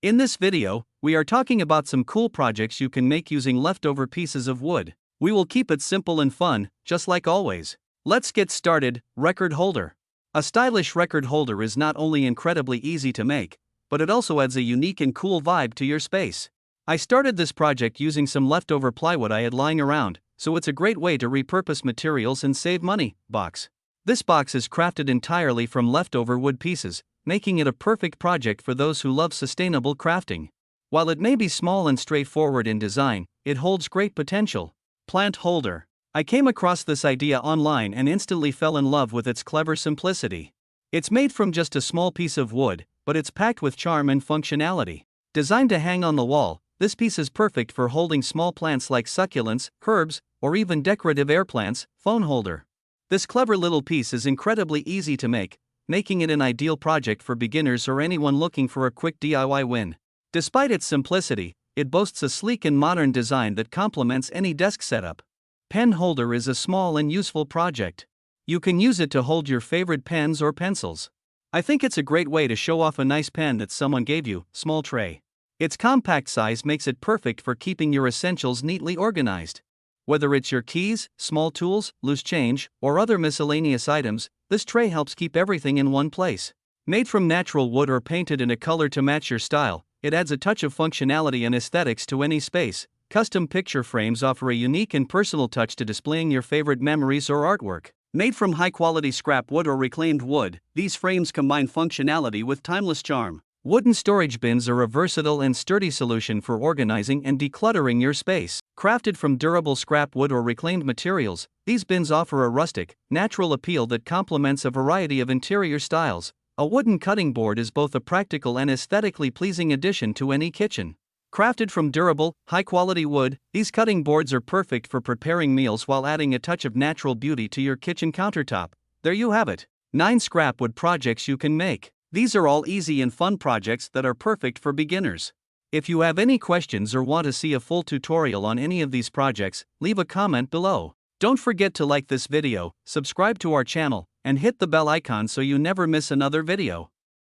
In this video, we are talking about some cool projects you can make using leftover pieces of wood. We will keep it simple and fun, just like always. Let's get started. Record holder. A stylish record holder is not only incredibly easy to make, but it also adds a unique and cool vibe to your space. I started this project using some leftover plywood I had lying around, so it's a great way to repurpose materials and save money. Box. This box is crafted entirely from leftover wood pieces, making it a perfect project for those who love sustainable crafting. While it may be small and straightforward in design, it holds great potential. Plant holder. I came across this idea online and instantly fell in love with its clever simplicity. It's made from just a small piece of wood, but it's packed with charm and functionality. Designed to hang on the wall, this piece is perfect for holding small plants like succulents, herbs, or even decorative air plants. Phone holder. This clever little piece is incredibly easy to make, making it an ideal project for beginners or anyone looking for a quick DIY win. Despite its simplicity, it boasts a sleek and modern design that complements any desk setup. Pen holder is a small and useful project. You can use it to hold your favorite pens or pencils. I think it's a great way to show off a nice pen that someone gave you. Small tray. Its compact size makes it perfect for keeping your essentials neatly organized. Whether it's your keys, small tools, loose change, or other miscellaneous items, this tray helps keep everything in one place. Made from natural wood or painted in a color to match your style, it adds a touch of functionality and aesthetics to any space. Custom picture frames offer a unique and personal touch to displaying your favorite memories or artwork. Made from high-quality scrap wood or reclaimed wood, these frames combine functionality with timeless charm. Wooden storage bins are a versatile and sturdy solution for organizing and decluttering your space. Crafted from durable scrap wood or reclaimed materials, these bins offer a rustic, natural appeal that complements a variety of interior styles. A wooden cutting board is both a practical and aesthetically pleasing addition to any kitchen. Crafted from durable, high-quality wood, these cutting boards are perfect for preparing meals while adding a touch of natural beauty to your kitchen countertop. There you have it. 9 scrap wood projects you can make. These are all easy and fun projects that are perfect for beginners. If you have any questions or want to see a full tutorial on any of these projects, leave a comment below. Don't forget to like this video, subscribe to our channel, and hit the bell icon so you never miss another video.